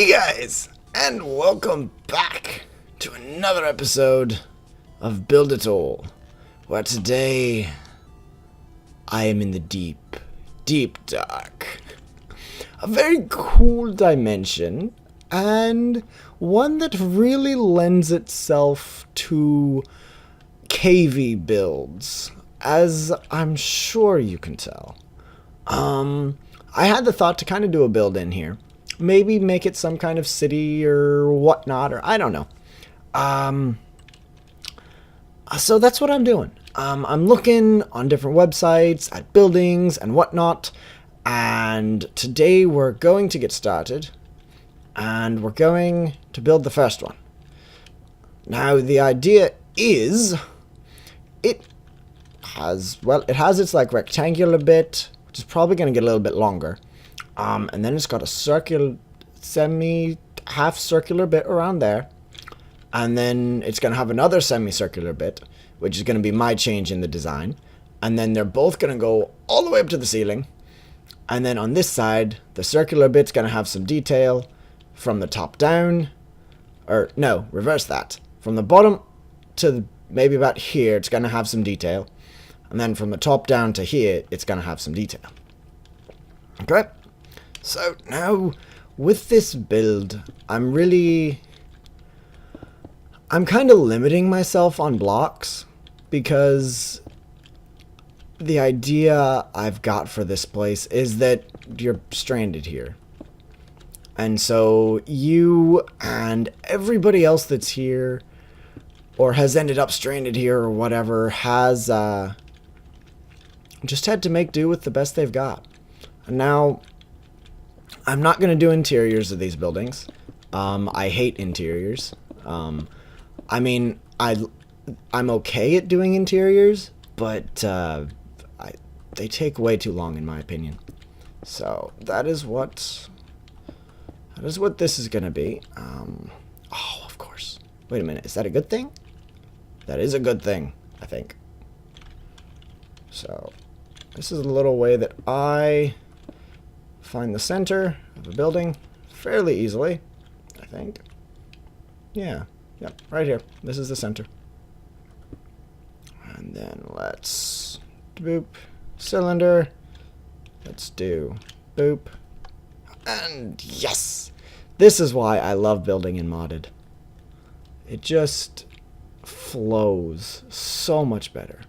Hey guys, and welcome back to another episode of Build It All, where today I am in the deep, deep dark. A very cool dimension, and one that really lends itself to cavey builds, as I'm sure you can tell. I had the thought to kind of do a build in here. Maybe make it some kind of city or whatnot, or I don't know. So that's what I'm doing. I'm looking on different websites at buildings and whatnot. And today we're going to get started. And we're going to build the first one. Now the idea is, it has its like rectangular bit, which is probably going to get a little bit longer. And then it's got a circular, half circular bit around there. And then it's going to have another semicircular bit, which is going to be my change in the design. And then they're both going to go all the way up to the ceiling. And then on this side, the circular bit's going to have some detail from the top down. Or, no, reverse that. From the bottom to maybe about here, it's going to have some detail. And then from the top down to here, it's going to have some detail. Okay? So now, with this build, I'm kind of limiting myself on blocks, because the idea I've got for this place is that you're stranded here. And so you and everybody else that's here, or has ended up stranded here or whatever, has just had to make do with the best they've got. And now, I'm not going to do interiors of these buildings. I hate interiors. I mean, I'm okay at doing interiors, but they take way too long, in my opinion. So that is what this is going to be. Oh, of course. Wait a minute. Is that a good thing? That is a good thing, I think. So this is a little way that I find the center of a building fairly easily, I think. Yeah, yep, right here. This is the center. And then let's boop, cylinder. Let's do boop. And yes! This is why I love building in modded. It just flows so much better.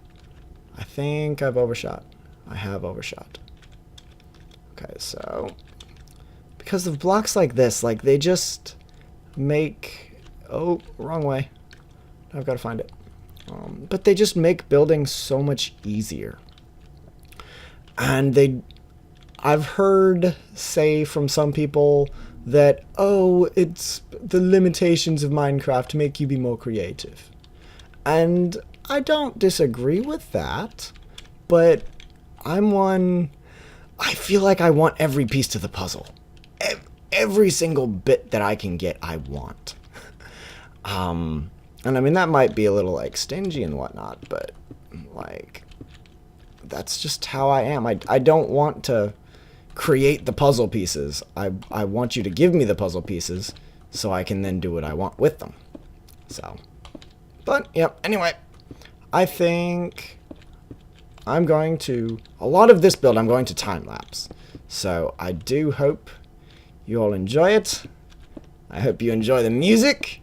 I think I've overshot. I have overshot. Okay, so because of blocks like this, like they just make, oh, wrong way. I've got to find it. But they just make building so much easier. And I've heard say from some people that, oh, it's the limitations of Minecraft to make you be more creative. And I don't disagree with that, but I feel like I want every piece to the puzzle. Every single bit that I can get, I want. And I mean, that might be a little, like, stingy and whatnot, but, like, that's just how I am. I don't want to create the puzzle pieces. I want you to give me the puzzle pieces so I can then do what I want with them. So, but, yep, anyway, I think a lot of this build I'm going to time-lapse. So I do hope you all enjoy it. I hope you enjoy the music.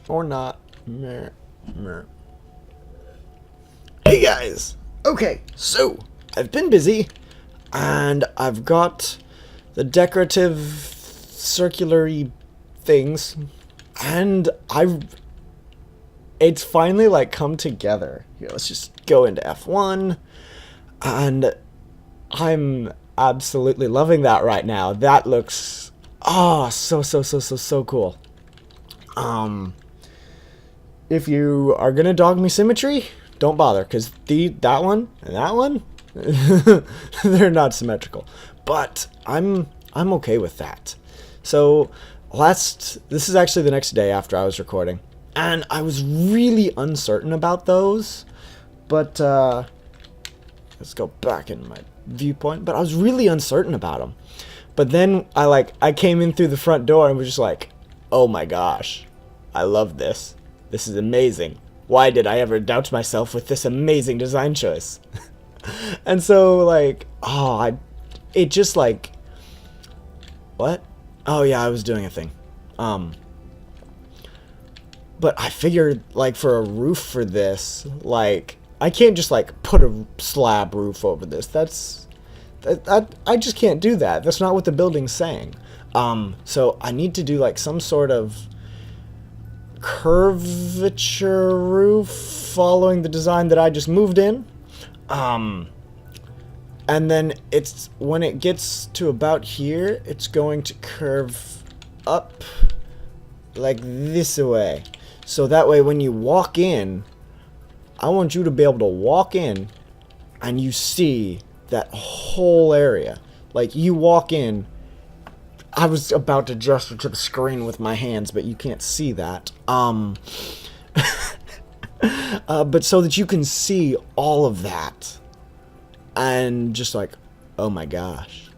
Or not. Meh, meh. Hey guys! Okay, so I've been busy and I've got the decorative circular-y things and it's finally like come together. Here, let's just go into F1 and I'm absolutely loving that right now. That looks so cool. If you are gonna dog me symmetry, don't bother, because that one and that one they're not symmetrical. But I'm okay with that. So this is actually the next day after I was recording, and I was really uncertain about those, but let's go back in my viewpoint. But I was really uncertain about them. But then I came in through the front door and was just like, oh my gosh, I love this. This is amazing. Why did I ever doubt myself with this amazing design choice? And so it just like, what? Oh yeah, I was doing a thing. But I figured like for a roof for this, like I can't just like put a slab roof over this. I just can't do that. That's not what the building's saying. So I need to do like some sort of curvature roof following the design that I just moved in. And then when it gets to about here, it's going to curve up like this way. So that way when you walk in, I want you to be able to walk in and you see that whole area. Like you walk in, I was about to gesture to the screen with my hands, but you can't see that. But so that you can see all of that. And just like, oh my gosh.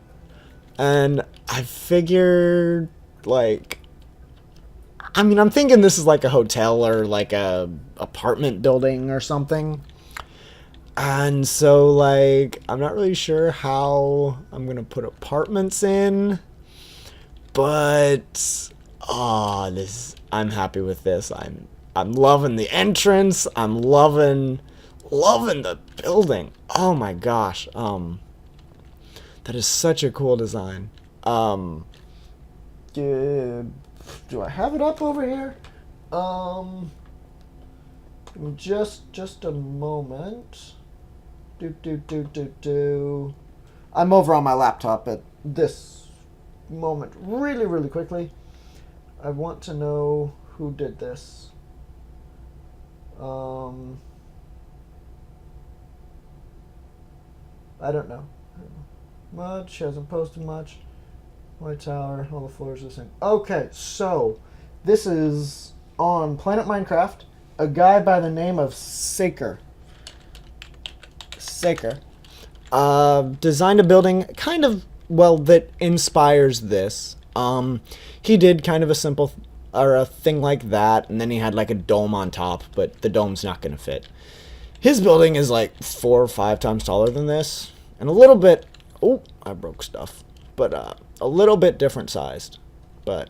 And I figured, like, I mean, I'm thinking this is like a hotel or like a apartment building or something. And so, like, I'm not really sure how I'm going to put apartments in. But I'm happy with this. I'm loving the entrance. I'm loving the building. Oh my gosh. That is such a cool design. Do I have it up over here? Just a moment. I'm over on my laptop at this moment really quickly. I want to know who did this. I don't know. Much hasn't posted much. White Tower, all the floors are the same. Okay, so this is on Planet Minecraft. A guy by the name of Saker designed a building kind of, well, that inspires this. He did kind of a simple a thing like that, and then he had like a dome on top, but the dome's not going to fit. His building is like 4 or 5 times taller than this, and a little bit, oh, I broke stuff, but a little bit different sized. But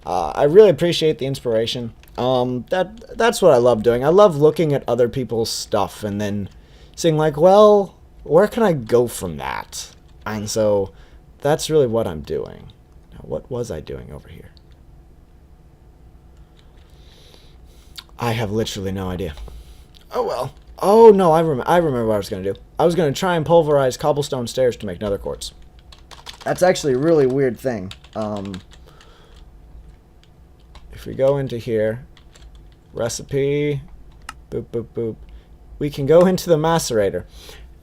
I really appreciate the inspiration. That's what I love doing. I love looking at other people's stuff and then saying like, well, where can I go from that? And so that's really what I'm doing. Now, what was I doing over here? I have literally no idea. Oh well. Oh no, I remember what I was going to do. I was going to try and pulverize cobblestone stairs to make nether quartz. That's actually a really weird thing. If we go into here, recipe, boop, boop, boop, we can go into the macerator.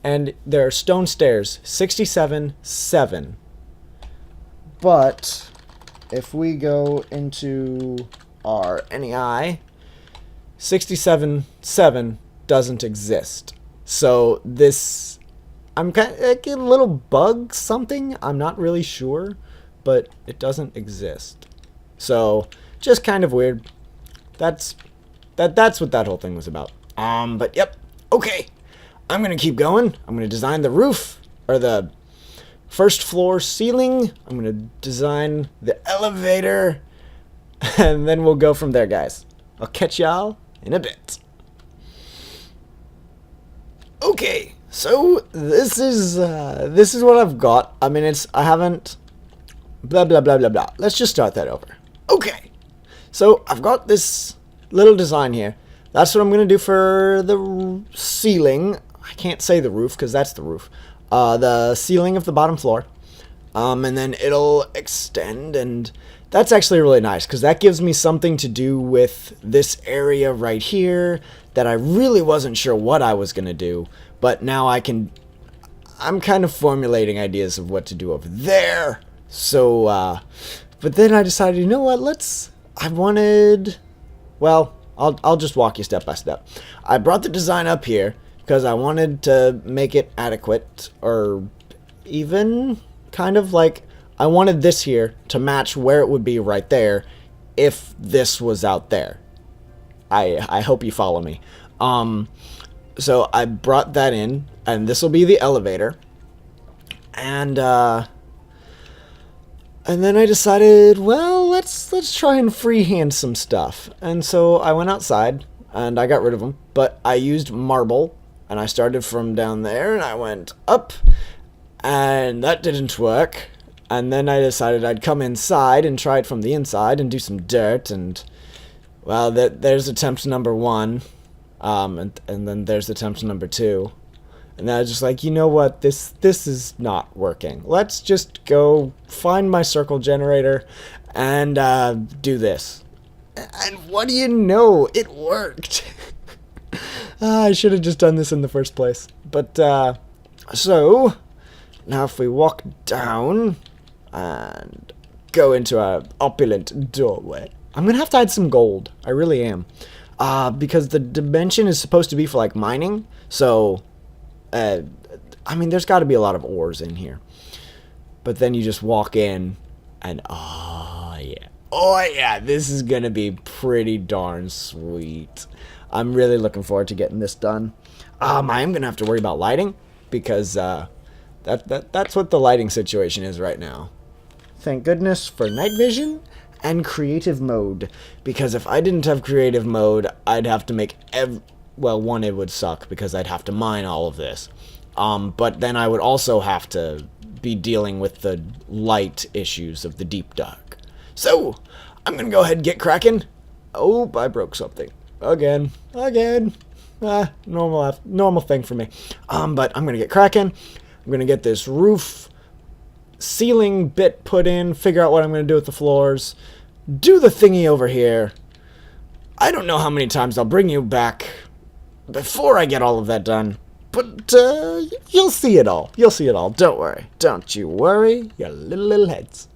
And there are stone stairs, 67-7. But if we go into our NEI, 67-7 doesn't exist. So this, I'm kind of like a little bug something. I'm not really sure, but it doesn't exist. So just kind of weird. That's what that whole thing was about. But yep. Okay. I'm going to keep going. I'm going to design the roof, or the first floor ceiling. I'm going to design the elevator, and then we'll go from there, guys. I'll catch y'all in a bit. Okay, so this is what I've got. I mean, I haven't blah blah blah blah blah. Let's just start that over. Okay, so I've got this little design here. That's what I'm gonna do for the ceiling. I can't say the roof because that's the roof. The ceiling of the bottom floor. And then it'll extend, and that's actually really nice because that gives me something to do with this area right here that I really wasn't sure what I was going to do, but now I'm kind of formulating ideas of what to do over there. So, but then I decided, you know what, well, I'll just walk you step by step. I brought the design up here because I wanted to make it adequate, or even kind of like I wanted this here to match where it would be right there if this was out there. I hope you follow me. So I brought that in, and this will be the elevator. And then I decided, well, let's try and freehand some stuff. And so I went outside and I got rid of them, but I used marble, and I started from down there and I went up. And that didn't work. And then I decided I'd come inside and try it from the inside and do some dirt. And, well, there's attempt number 1. And then there's attempt number 2. And I was just like, you know what? This is not working. Let's just go find my circle generator and do this. And what do you know? It worked. I should have just done this in the first place. But, so now if we walk down and go into our opulent doorway, I'm going to have to add some gold. I really am. Because the dimension is supposed to be for like mining. So, I mean, there's got to be a lot of ores in here. But then you just walk in and, oh yeah, this is going to be pretty darn sweet. I'm really looking forward to getting this done. I am going to have to worry about lighting because, that's what the lighting situation is right now. Thank goodness for night vision and creative mode, because if I didn't have creative mode, I'd have to make one, it would suck because I'd have to mine all of this. But then I would also have to be dealing with the light issues of the deep dark. So, I'm gonna go ahead and get cracking. Oh, I broke something. Again. Normal thing for me. But I'm gonna get cracking. I'm going to get this roof ceiling bit put in, figure out what I'm going to do with the floors, do the thingy over here. I don't know how many times I'll bring you back before I get all of that done, but you'll see it all. You'll see it all. Don't worry. Don't you worry, your little heads.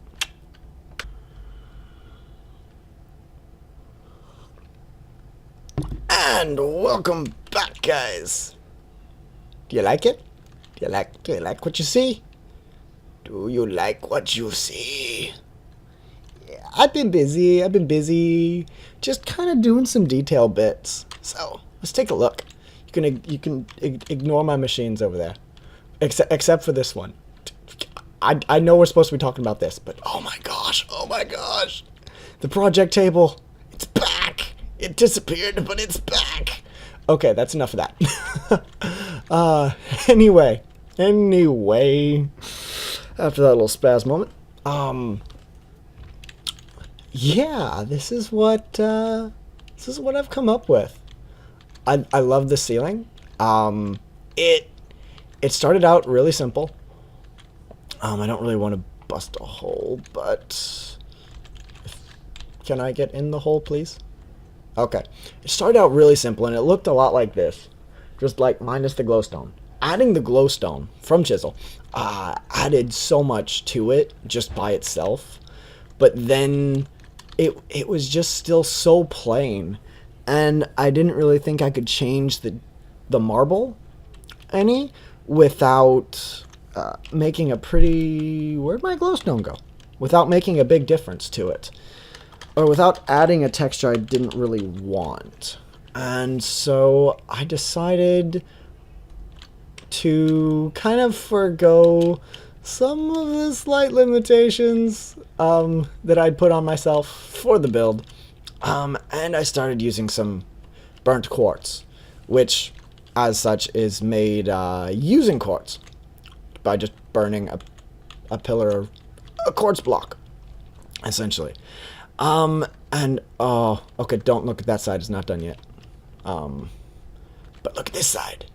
And welcome back, guys. Do you like it? Do you like what you see? Do you like what you see? Yeah, I've been busy just kind of doing some detail bits. So, let's take a look. You can ignore my machines over there. Except for this one. I know we're supposed to be talking about this, but oh my gosh. The project table, it's back. It disappeared, but it's back. Okay, that's enough of that. Anyway, after that little spaz moment, yeah, this is what I've come up with. I love the ceiling. It started out really simple. I don't really want to bust a hole, but can I get in the hole, please? Okay. It started out really simple, and it looked a lot like this. Just like minus the glowstone. Adding the glowstone from Chisel added so much to it just by itself. But then it was just still so plain. And I didn't really think I could change the marble any without making a pretty... Where'd my glowstone go? Without making a big difference to it. Or without adding a texture I didn't really want. And so I decided to kind of forgo some of the slight limitations that I'd put on myself for the build. And I started using some burnt quartz, which, as such, is made using quartz by just burning a pillar, a quartz block, essentially. And oh, okay, don't look at that side; it's not done yet. But look at this side.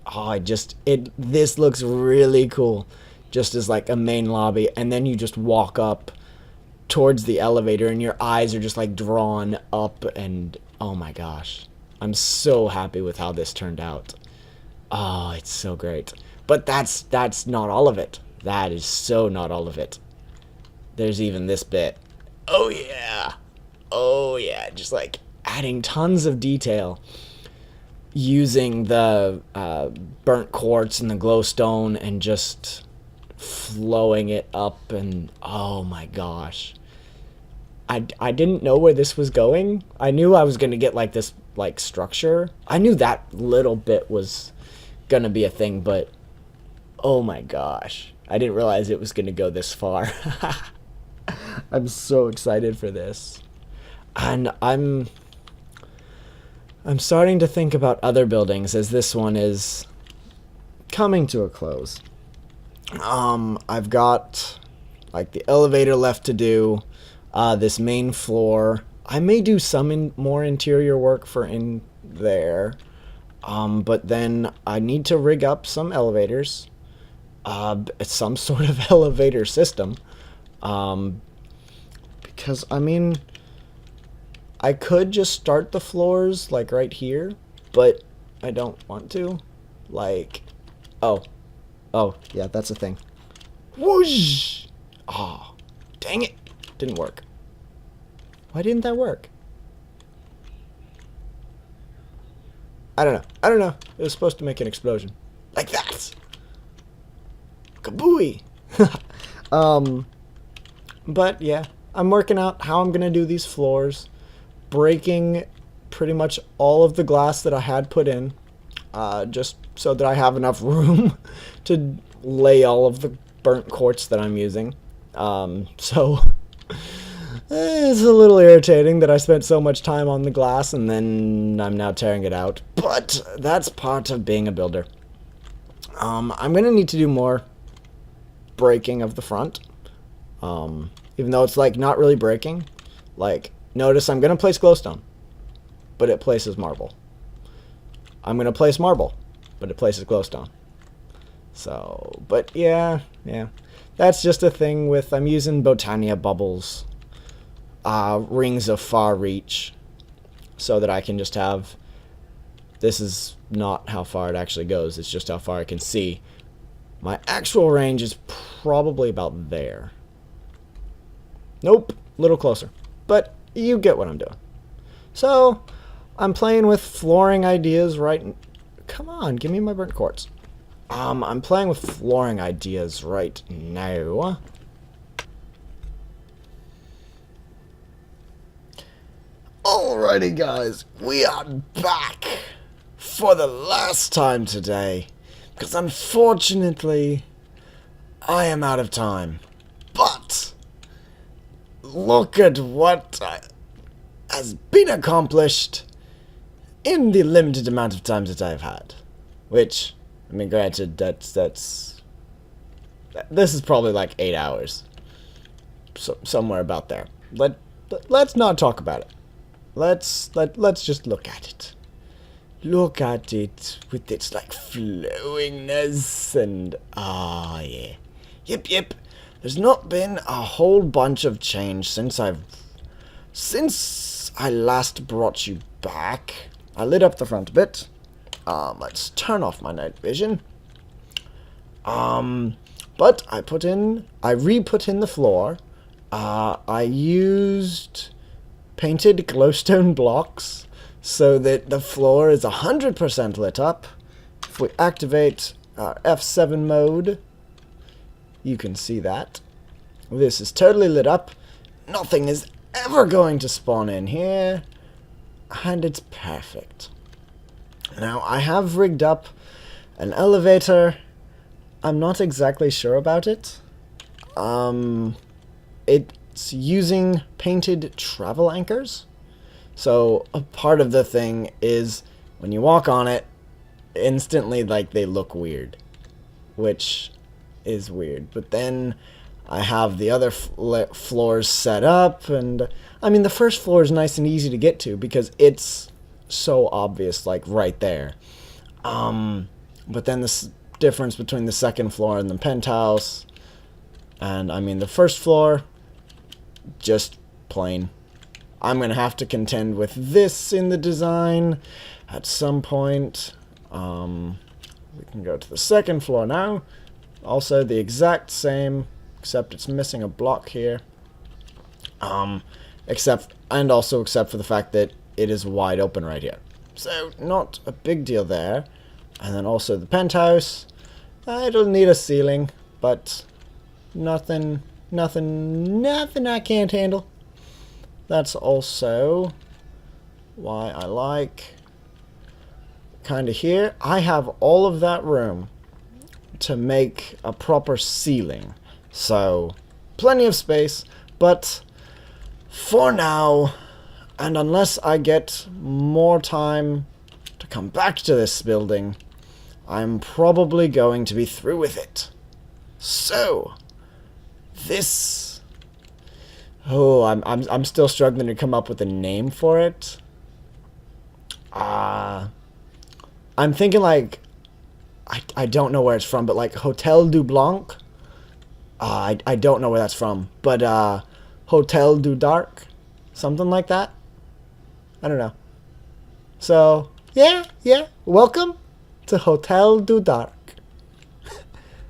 Oh, this looks really cool, just as like a main lobby, and then you just walk up towards the elevator, and your eyes are just like drawn up, and oh my gosh, I'm so happy with how this turned out. Oh, it's so great. But that's not all of it. That is so not all of it. There's even this bit. Oh yeah. Oh yeah, just like adding tons of detail using the burnt quartz and the glowstone and just flowing it up, and oh my gosh. I didn't know where this was going. I knew I was going to get like this like structure. I knew that little bit was going to be a thing, but oh my gosh. I didn't realize it was going to go this far. I'm so excited for this. And I'm starting to think about other buildings as this one is coming to a close. I've got like the elevator left to do, this main floor. I may do some more interior work for in there, but then I need to rig up some elevators, some sort of elevator system, because I mean, I could just start the floors like right here, but I don't want to. Like, oh, yeah, that's a thing. Whoosh! Oh, dang it. Didn't work. Why didn't that work? I don't know. It was supposed to make an explosion. Like that. Kabooey! But yeah, I'm working out how I'm going to do these floors. Breaking pretty much all of the glass that I had put in, just so that I have enough room to lay all of the burnt quartz that I'm using. So it's a little irritating that I spent so much time on the glass and then I'm now tearing it out. But that's part of being a builder. I'm going to need to do more breaking of the front. Even though it's like not really breaking. Like, notice I'm going to place glowstone, but it places marble. I'm going to place marble, but it places glowstone. So, but yeah. That's just a thing with, I'm using Botania bubbles, rings of far reach, so that I can just have, this is not how far it actually goes, it's just how far I can see. My actual range is probably about there. Nope, a little closer, but you get what I'm doing. So, I'm playing with flooring ideas right... Come on, give me my burnt quartz. I'm playing with flooring ideas right now. Alrighty guys, we are back for the last time today. Because unfortunately, I am out of time. But, look at what has been accomplished in the limited amount of time that I've had. Which, I mean, granted, this is probably like 8 hours. So, somewhere about there. Let's not talk about it. Let's just look at it. Look at it with its like flowingness and yeah. Yep. There's not been a whole bunch of change since I last brought you back. I lit up the front a bit. Let's turn off my night vision. But I re-put in the floor. I used painted glowstone blocks so that the floor is 100% lit up. If we activate F7 mode, you can see that. This is totally lit up. Nothing is ever going to spawn in here. And it's perfect. Now, I have rigged up an elevator. I'm not exactly sure about it. It's using painted travel anchors. So a part of the thing is when you walk on it, instantly like they look weird, which is weird. But then I have the other floors set up, and I mean the first floor is nice and easy to get to because it's so obvious, like right there. But then the difference between the second floor and the penthouse, and I mean the first floor, just plain. I'm gonna have to contend with this in the design at some point. We can go to the second floor now. Also the exact same, except it's missing a block here. Except for the fact that it is wide open right here. So not a big deal there. And then also the penthouse. It'll need a ceiling, but nothing I can't handle. That's also why I like kind of here. I have all of that room to make a proper ceiling. So plenty of space, but for now, and unless I get more time to come back to this building, I'm probably going to be through with it. So this, I'm still struggling to come up with a name for it. I'm thinking like, I don't know where it's from, but like Hotel du Blanc. I don't know where that's from, but Hotel du Dark, something like that. I don't know. So yeah, welcome to Hotel du Dark.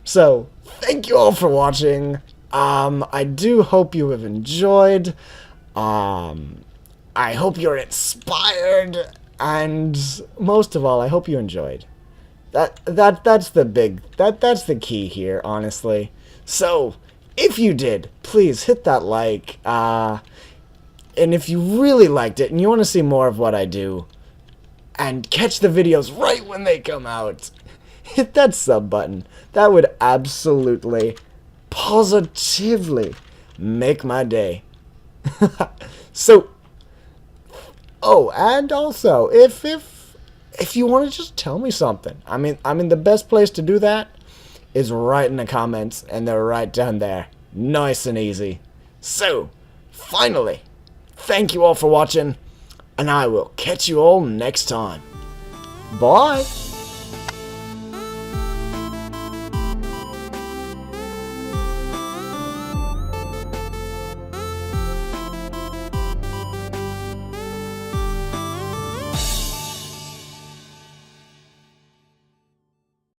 So thank you all for watching. I do hope you have enjoyed. I hope you're inspired, and most of all, I hope you enjoyed. That's the key here, honestly. So if you did, please hit that like. And if you really liked it and you want to see more of what I do, and catch the videos right when they come out, hit that sub button. That would absolutely, positively make my day. So, oh, and also, if you want to just tell me something, I mean, the best place to do that is right in the comments, and they're right down there. Nice and easy. So, finally, thank you all for watching, and I will catch you all next time. Bye!